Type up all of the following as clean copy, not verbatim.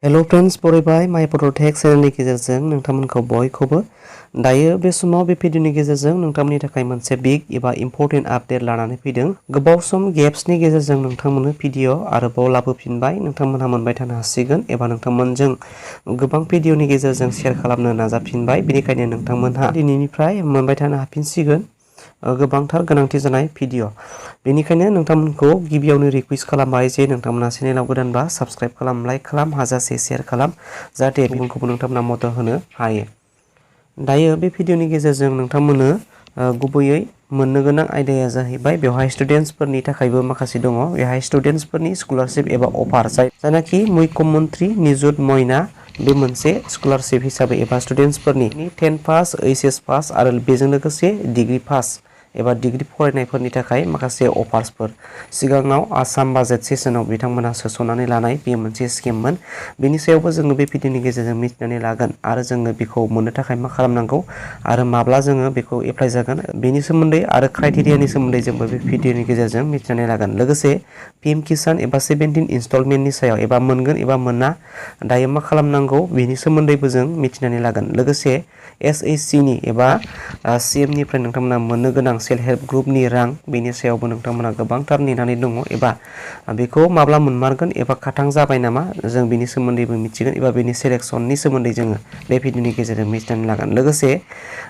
Hello friends बरायबाय माय बड tech चेनेलनि गेजेरजों नोंथांमोनखौ बयखौबो दायो बे समाव बे भिडिअनि गेजेरजों नोंथांमोननि थाखाय मोनसे बिग एबा इम्पोर्टेन्ट आपडेट लानानै फैदों। गोबाव सम गेप्सनि गेजेरजों नोंथांमोननो भिडिअ आरोबाव लाबोफिनबाय नोंथांमोनहा मोनबाय थानो हासिगोन एबा नोंथांमोनजों गोबां भिडिअनि गेजेरजों शेयार खालामनो नाजाफिनबाय बेनिखायनो नोंथांमोनहा दिनैनिफ्राय मोनबाय थानो हाफिनसिगोन गोबांथार गोनांथि जानाय भिडिअ। बेनिखायनो नोंथांमोनखौ गिबियावनो रिक्वेस्ट खालामबाय जे नोंथांमोना चेनेलाव गोदानबा साबस्क्राइब खालाम, लाइक खालाम, हाजासे शेयार खालाम जाहाथे गुबुनखौबो नोंथांमोना मदद होनो हायो। दायो बे भिडिअनि गेजेरजों नोंथांमोननो गुबैयै मोननो गोनां आयदाया जाहैबाय बेवहाय स्टुडेन्टसफोरनि थाखायबो माखासे दङ। बेवहाय स्टुडेन्टसफोरनि स्कलारशिप एबा अफार जायनाखि मुख्यमंत्री निजुत मयना बे मोनसे स्कलारशिप हिसाबै एबा स्टुडेन्टसफोरनि 10 पास, एचएस पास आरो बेजों लोगोसे डिग्री पास एबा डिग्री फरायनायफोरनि थाखाय माखासे अफार्सफोर सिगाङाव आसाम बाजेट सेसनाव बिथांमोना सोसननानै लानाय बे मोनसे स्किममोन। बेनि सायावबो जोङो बे भिडिअनि गेजेरजों मिथिनानै लागोन आरो जोङो बेखौ मोननो थाखाय मा खालामनांगौ आरो माब्ला जोङो बेखौ एप्लाइ जागोन बेनि सोमोन्दै आरो क्राइटेरियानि सोमोन्दै जोंबो बे भिडिअनि गेजेरजों मिथिनानै लागोन। लोगोसे पीएम किसान एबा 17 इनस्टलमेन्टनि सायाव एबा मोनगोन एबा मोना दायो मा खालामनांगौ बेनि सोमोन्दैबो जों मिथिनानै लागोन। लोगोसे एसएससिनि एबा सीएमनिफ्राय नोंथांमोना मोननो गोनां सेल्फ हेल्प ग्रुपनि रां बेनि सायावबो नोंथांमोना गोबांथार नेनानै दङ एबा बेखौ माब्ला मोनमारगोन एबा खाथां जाबाय नामा जों बेनि सोमोन्दैबो मिथिगोन एबा बेनि सेलेक्सननि सोमोन्दै जोङो बे भिडिअनि गेजेरजों मिथिनानै लागोन। लोगोसे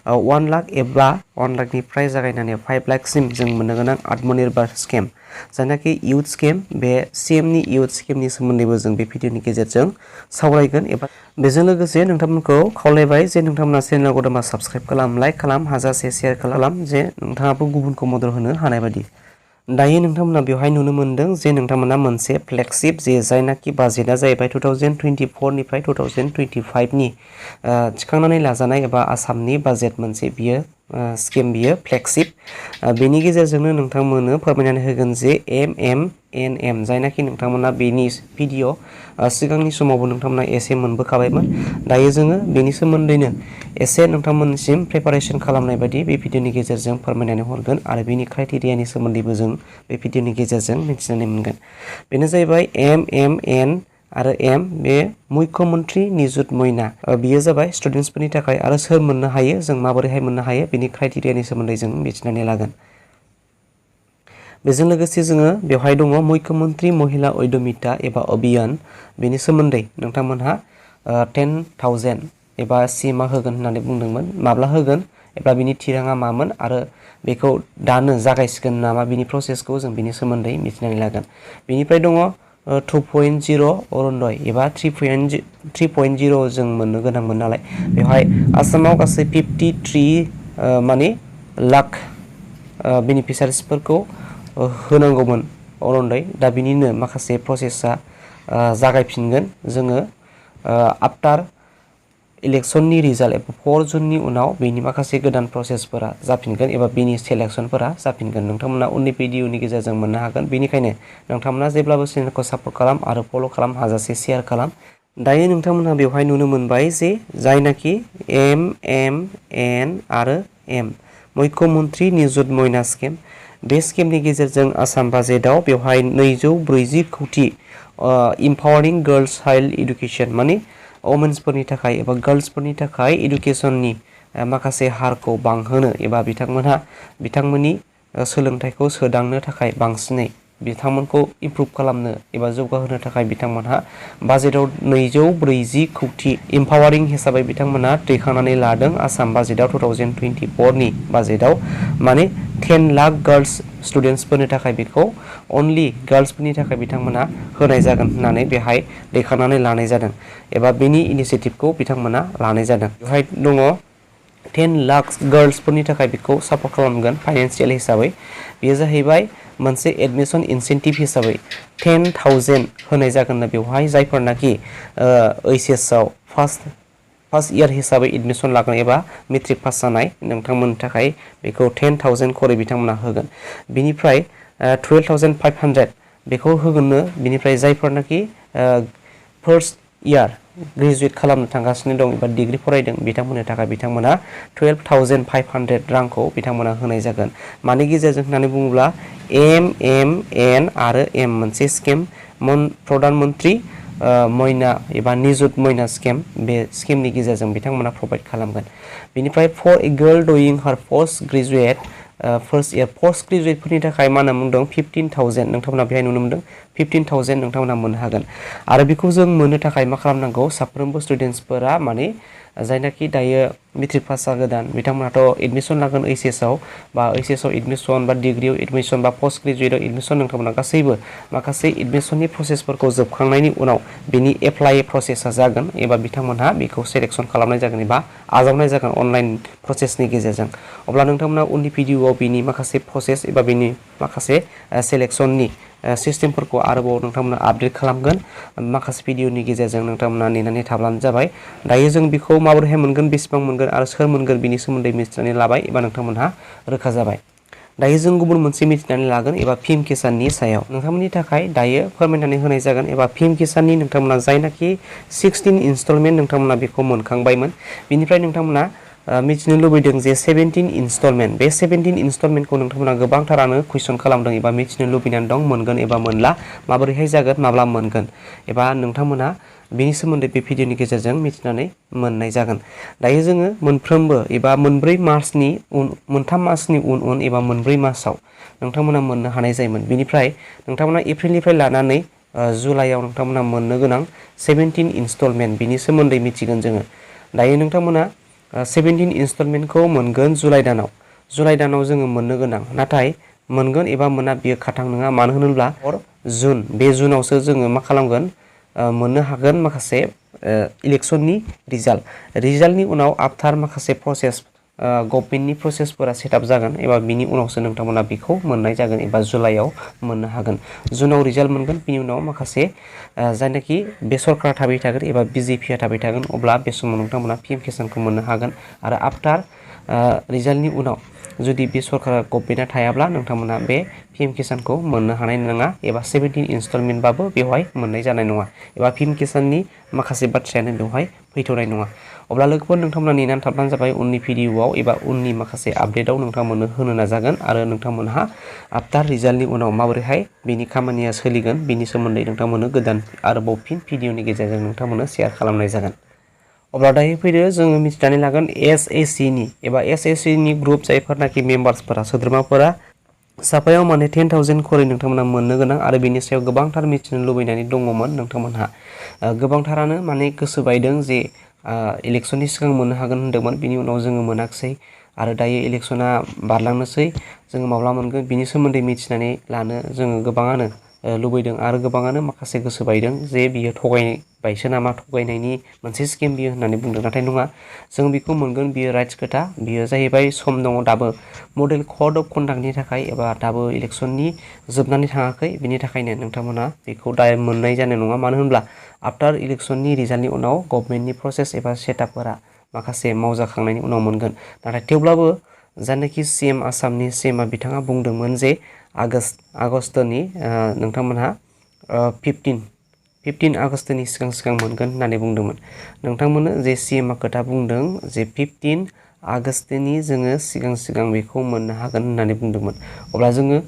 1 लाख एबा 1 लाखनिफ्राय जागायनानै 5 लाखसिम जों मोननो गोनां आत्मनिर्भर स्किम जायनाखि इउथ स्किम बे सीएमनि इउथ स्किमनि सोमोन्दैबो जों बे भिडिअनि गेजेरजों सावरायगोन एबा बेजों लोगोसे नोंथांमोनखौ खावलायबाय जे नोंथांमोना चेनेलाव गोदानबा साबस्क्राइब खालाम, लाइक खालाम, हाजासे शेयार खालाम जे नोंथाङाबो गुबुनखौ मदद होनो हानाय बायदि। दायो नोंथांमोना बेवहाय नुनो मोनदों जे नोंथांमोना मोनसे फ्लेगशिप जे जायनाखि बाजेटआ जाहैबाय 2024 निफ्राय 2025 नि थिखांनानै लाजानाय एबा आसामनि बाजेट मोनसे बियो स्किम बियो फ्लेगशिप बेनि गेजेरजोंनो नोंथांमोननो फोरमायनानै होगोन जे एमएमएनएम जायनाखि नोंथांमोना बेनि भिडिअ सिगांनि समावबो नोंथांमोना एसे मोनबोखाबायमोन। दायो जोङो बेनि सोमोन्दैनो एसे नोंथांमोननिसिम प्रिपारेसन खालामनाय बायदि बे भिडिअनि गेजेरजों फोरमायनानै हरगोन आरो बेनि क्राइटेरियानि सोमोन्दैबो जों बे भिडिअनि गेजेरजों मिथिनानै मोनगोन। बेनो जाहैबाय एमएमएन आरो एम बे मुख्यमंत्री निजुत मयना बियो जाबाय स्टुडेन्टसफोरनि थाखाय आरो सोर मोननो हायो जों माबोरैहाय मोननो हायो बेनि क्राइटेरियानि सोमोन्दै जों मिथिनानै लागोन। बेजों लोगोसे जोङो बेवहाय दङ मुख्यमंत्री महिला उद्यमिता एबा अभियान बेनि सोमोन्दै नोंथांमोनहा 10,000 एबा सीएमआ होगोन होननानै बुंदोंमोन। माब्ला होगोन एबा बिनि थिराङा मामोन आरो बेखौ दानो जागायसिगोन नामा बिनि प्रसेसखौ जों बिनि सोमोन्दै मिथिनानै लागोन। बेनिफ्राय दङ 2.0 अरुणोदय एबा 3.0 जों मोननो गोनांमोन नालाय बेवहाय आसामाव गासै 53 माने लाख बेनिफिसारिसफोरखौ होनांगौमोन अरुणोदय। दा बिनिनो माखासे प्रसेसा जागायफिनगोन जोङो आफ्टार इलेक्शननि रिजाल्ट एबा 4 जुननि उनाव बेनि माखासे गोदान प्रसेसफोरा जाफिनगोन एबा बेनि सेलेक्सनफोरा जाफिनगोन नोंथांमोना उननि भिडिअनि गेजेरजों मोननो हागोन। बेनिखायनो नोंथांमोना जेब्लाबो चेनेलखौ सापर्ट खालाम आरो फल' खालाम, हाजासे शेयार खालाम। दायो नोंथांमोनहा बेवहाय नुनो मोनबाय जे जायनाखि एमएमएन आरो एम मुख्यमंत्री निजुत मयना स्किम बे स्किमनि गेजेरजों आसाम बाजेटआव बेवहाय 240 कौटि इम्पावारिं गार्लस चाइल्ड एडुकेशन माने वमेन्सफोरनि थाखाय एबा गार्लसफोरनि थाखाय एडुकेसननि माखासे हारखौ बांहोनो एबा बिथांमोननि सोलोंथाइखौ सोदांनो थाखाय बांसिनै बिथांमोनखौ इमप्रुभ खालामनो एबा जौगाहोनो थाखाय बिथांमोनहा बाजेटआव 240 कौटि इम्पावारिं हिसाबै बिथांमोनहा दैखांनानै लादों। आसाम बाजेटआव 2024 नि बाजेटआव माने 10 लाख गार्लस स्टुडेन्टसफोरनि थाखाय बेखौ अनलि गार्लसफोरनि थाखाय बिथांमोना होनाय जागोन होननानै बेहाय दैखांनानै लानाय जादों एबा बेनि इनिसियेटिभखौ बिथांमोना लानाय जादों। बेवहाय दङ 10 लाख गार्लसफोरनि थाखाय बेखौ सापर्ट खालामगोन फाइनान्सियेल हिसाबै। बेयो जाहैबाय मोनसे एडमिसन इनसेन्टिभ हिसाबै 10,000 होनाय जागोन बेवहाय जायफोरनाखि ओइचएसआव फार्स्ट इयार हिसाबै एडमिसन लागोन एबा मेट्रिक पास जानाय नोंथांमोननि थाखाय बेखौ 10,000 खरै बिथांमोना होगोन। बिनिफ्राय 12,500 बेखौ होगोननो बिनिफ्राय जायफोरनाखि फार्स्ट इयार ग्रेजुवेट खालामनो थांगासिनो दं एबा डिग्री फरायदों बिथांमोननि थाखाय बिथांमोना 12,500 रांखौ बिथांमोना होनाय जागोन। मानि गेजेरजों होननानै बुङोब्ला एमएमएन आरो एम मोनसे स्किम प्रधान मन्त्री मयना एबा निजुत मयना स्किम बे स्किमनि गेजेरजों बिथांमोना प्रोवाइड खालामगोन। बेनिफ्राय for a girl doing her post graduate first year post ग्रेजुएटफोरनि थाखाय मा होनना बुंदों 15,000 नोंथांमोना बेहाय नुनो मोनदों 15,000 नोंथांमोना मोननो हागोन। आरो बेखौ जों मोननो थाखाय मा खालामनांगौ साफ्रोमबो स्टुडेन्टसफोरा माने जायनाखि दायो मेट्रिक पास जागोदान बिथांमोनाथ' एडमिसन लागोन ओइचएस आव बा ओइचएस आव एडमिसन बा डिग्रियाव एडमिसन बा पोस्ट ग्रेजुएटआव एडमिसन नोंथांमोना गासैबो माखासे एडमिसननि प्रसेसफोरखौ जोबखांनायनि उनाव बिनि एप्लाइ प्रसेसा जागोन एबा बिथांमोनहा बेखौ सेलेक्सन खालामनाय जागोन एबा आजावनाय जागोन अनलाइन प्रसेसनि गेजेरजों। अब्ला नोंथांमोना उननि भिडिअआव बिनि माखासे प्रसेस एबा बिनि माखासे सेलेक्सननि सिस्टेमफोरखौ आरोबाव नोंथांमोना आपडेट खालामगोन माखासे भिडिअनि गेजेरजों नोंथांमोना नेनानै थाब्लानो जाबाय। दायो जों बेखौ माबोरैहाय मोनगोन बेसेबां मोनगोन आरो सोर मोनगोन बिनि सोमोन्दै मिथिनानै लाबाय एबा नोंथांमोनहा रोखा जाबाय। दायो जों गुबुन मोनसे मिथिनानै लागोन एबा पिएम किसाननि सायाव नोंथांमोननि थाखाय दायो फोरमायनानै होनाय जागोन एबा पिएम किसाननि नोंथांमोना जायनाखि 16 इनस्टलमेन्ट नोंथांमोना बेखौ मोनखांबायमोन बिनिफ्राय नोंथांमोना मिथिनो लुबैदों जे 17 इनस्टलमेन्ट बे 17 इनस्टलमेन्टखौ नोंथांमोना गोबांथारानो कुइसन खालामदों एबा मिथिनो लुबैनानै दं मोनगोन एबा मोनला माबोरैहाय जागोन माब्ला मोनगोन एबा नोंथांमोना बेनि सोमोन्दै बे भिडिअनि गेजेरजों मिथिनानै मोननाय जागोन। दायो जोङो मोनफ्रोमबो एबा मोनथाम मासनि उन एबा मोनब्रै मासाव नोंथांमोना मोननो हानाय जायोमोन। बेनिफ्राय नोंथांमोना एप्रिलनिफ्राय लानानै जुलाइआव नोंथांमोना मोननो गोनां 17 इनस्टलमेन्ट बिनि सोमोन्दै मिथिगोन जोङो। दायो नोंथांमोना 17 इनस्टलमेन्टखौ मोनगोन जुलाइ दानाव जोङो मोननो गोनां नाथाय मोनगोन एबा मोना बियो खाथां नङा। मानो होनोब्ला जुन बे जुनावसो जोङो मा खालामगोन मोननो हागोन माखासे इलेक्सननि रिजाल्टनि उनाव आफ्टार माखासे प्रसेस गभर्नमेन्टनि प्रसेसफोरा सेटआप जागोन एबा बिनि उनावसो नोंथांमोना बेखौ मोननाय जागोन एबा जुलाइआव मोननो हागोन। जुनाव रिजाल्ट मोनगोन बिनि उनाव माखासे जायनाखि बे सरकारा थाबाय थागोन एबा बिजेपिआ थाबाय थागोन अब्ला बे समाव नोंथांमोना पिएम किसानखौ मोननो हागोन। आरो आफ्टार रिजाल्टनि उनाव जुदि बे सरकारा गभर्नमेन्टआ थायाब्ला नोंथांमोना बे पिएम किसानखौ मोननो हानाय नङा एबा 17 इनस्टलमेन्टबाबो बेवहाय मोननाय जानाय नङा एबा पिएम किसाननि माखासे बाथ्रायानो बेवहाय फैथ'नाय नङा। अब्ला लोगोफोर नोंथांमोना नेनानै थाब्लानो जाबाय उननि भिडिअआव एबा उननि माखासे आपडेटआव नोंथांमोननो होनो नाजागोन आरो नोंथांमोनहा आफ्टार रिजाल्टनि उनाव माबोरैहाय बिनि खामानिया सोलिगोन बिनि सोमोन्दै नोंथांमोननो गोदान आरोबाव फिन भिडिअनि गेजेरजों नोंथांमोननो शेयार खालामनाय जागोन। अब्ला दायो फैदो जोङो मिथिनानै लागोन एसएससिनि ग्रुप जायफोरनाखि मेम्बार्सफोरा सोद्रोमाफोरा साफायाव माने 10,000 खरै नोंथांमोना मोननो गोनां आरो बिनि सायाव गोबांथार मिथिनो लुबैनानै दङमोन नोंथांमोनहा गोबांथारानो माने गोसो बायदों जे इलेक्सननि सिगां मोननो हागोन होनदोंमोन बिनि उनाव जोङो मोनाखिसै आरो दायो इलेक्सना बारलांनोसै जोङो माब्ला मोनगोन बिनि सोमोन्दै मिथिनानै लानो जोङो गोबाङानो लुबैदों आरो गोबाङानो माखासे गोसो बायदों जे बियो थगायबायसो नामा थगायनायनि मोनसे स्किम बियो होननानै बुंदों नाथाय नङा जों बेखौ मोनगोन बियो राइट्स खोथा बियो जाहैबाय सम दङ दाबो मडेल कड अफ कन्डाक्टनि थाखाय एबा दाबो इलेक्सननि जोबनानै थाङाखै बिनि थाखायनो नोंथांमोना बेखौ दायो मोननाय जानाय नङा। मानो होनब्ला आफ्टार इलेक्सननि रिजाल्टनि उनाव गभर्नमेन्टनि प्रसेस एबा सेटआपफोरा माखासे मावजाखांनायनि उनाव मोनगोन नाथाय थेवब्लाबो जायनाखि सीएम आसामनि सीएमआ बिथाङा बुंदोंमोन जे आगष्टनि नोंथांमोनहा 15 आगष्टनि सिगां मोनगोन होननानै बुंदोंमोन। नोंथांमोननो जे सीएमआ खोथा बुंदों जे 15 आगष्टनि जोङो सिगां बेखौ मोननो हागोन होननानै बुंदोंमोन। अब्ला जोङो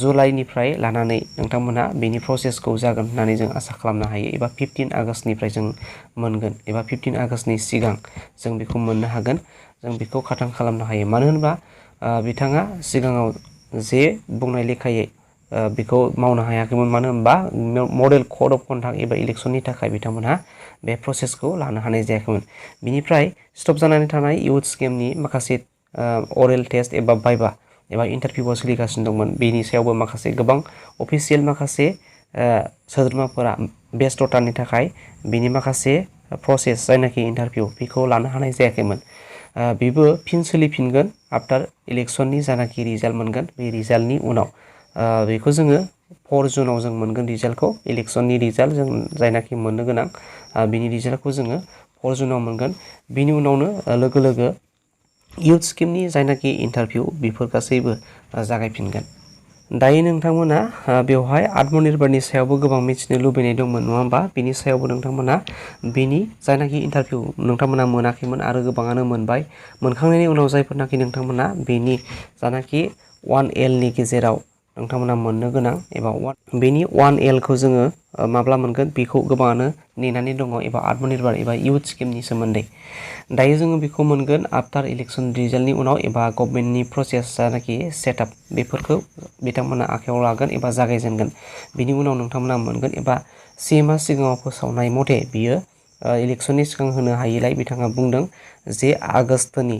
जुलाइनिफ्राय लानानै नोंथांमोनहा बेनि प्रसेसखौ जागोन होननानै जों आसा खालामनो हायो एबा 15 आगष्टनिफ्राय जों मोनगोन एबा 15 आगष्टनि सिगां जों बेखौ मोननो हागोन जों बेखौ खाथां खालामनो हायो। मानो होनबा बिथाङा सिगाङाव जे बुंनाय लेखायै बेखौ मावनो हायाखैमोन मानो होनबा मडेल कड अफ कन्डाक्ट एबा इलेक्सननि थाखाय बिथांमोनहा बे प्रसेसखौ लानो हानाय जायाखैमोन। बिनिफ्राय स्टप जानानै थानाय इउथ स्किमनि माखासे अरेल टेस्ट एबा भाइभा एबा इन्टारभिउआ सोलिगासिनो दंमोन बेनि सायावबो माखासे गोबां अफिसियेल माखासे सोद्रोमाफोरा बेस्थ'तानि थाखाय बिनि माखासे प्रसेस जायनाखि इन्टारभिउ बेखौ लानो हानाय जायाखैमोन। बेबो फिन सोलिफिनगोन आफ्टार इलेक्सननि जानाखि रिजाल्ट मोनगोन बे रिजाल्टनि उनाव बेखौ जोङो 4 जुनाव जों मोनगोन रिजाल्टखौ इलेक्सननि रिजाल्ट जों जायनाखि मोननो गोनां बिनि रिजाल्टखौ जोङो 4 जुनाव मोनगोन। बिनि उनावनो लोगो इउथ स्किमनि जायनाखि इन्टारभिउ बेफोर गासैबो जागायफिनगोन। दायो नोंथांमोना बेवहाय आत्मनिर्भरनि सायावबो गोबां मिथिनो लुबैनाय दंमोन नङा होमबा बिनि सायावबो नोंथांमोना बिनि जायनाखि इन्टारभिउ नोंथांमोना मोनाखैमोन आरो गोबाङानो मोनखांनायनि उनाव जायफोरनाखि नोंथांमोना बेनि जानाखि 1L नि गेजेराव नोंथांमोना मोननो गोनां एबा बेनि 1L खौ जोङो माब्ला मोनगोन बेखौ गोबाङानो नेनानै दङ एबा आत्मनिर्भर एबा इयुथ स्किमनि सोमोन्दै दायो जोङो बेखौ मोनगोन आफ्टार इलेक्सन रिजाल्टनि उनाव एबा गभर्नमेन्टनि प्रसेस जानाखि सेटआप बेफोरखौ बिथांमोना आखायाव लागोन एबा जागायजेनगोन बिनि उनाव नोंथांमोना मोनगोन एबा CMआ सिगाङाव फोसावनाय मथे बियो इलेक्सननि सिगां होनो हायैलाय बिथाङा बुंदों जे आगष्टनि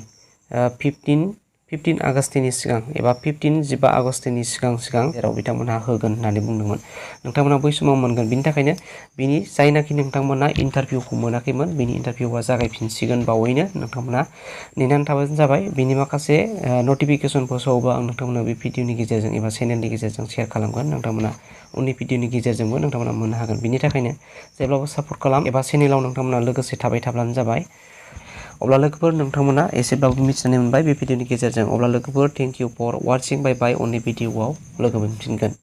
15 आगस्टनि सिगां एबा 15 आगस्टनि सिगां जेराव बिथांमोनहा होगोन होननानै बुंदोंमोन नोंथांमोना बै समाव मोनगोन बिनि थाखायनो बिनि जायनाखि नोंथांमोना इन्टारभिउखौ मोनाखैमोन बिनि इन्टारभिउआ जागायफिनसिगोन बावैनो नोंथांमोना नेनानै थाबानो जाबाय बिनि माखासे नटिफिकेसन फोसावोबा आं नोंथांमोना बे भिडिअनि गेजेरजों एबा चेनेलनि गेजेरजों शेयार खालामगोन नोंथांमोना उननि भिडिअनि गेजेरजोंबो नोंथांमोना मोननो हागोन बिनि थाखायनो जेब्लाबो सापर्ट खालाम एबा चेनेलाव नोंथांमोना लोगोसे थाबाय थाब्लानो जाबाय अब्ला लोगोफोर नोंथांमोना एसेब्लाबो मिथिनानै मोनबाय बे भिडिअनि गेजेरजों अब्ला लोगोफोर थेंक इउ फर वाचिं बाय उननि भिडिअआव लोगो मोनफिनगोन।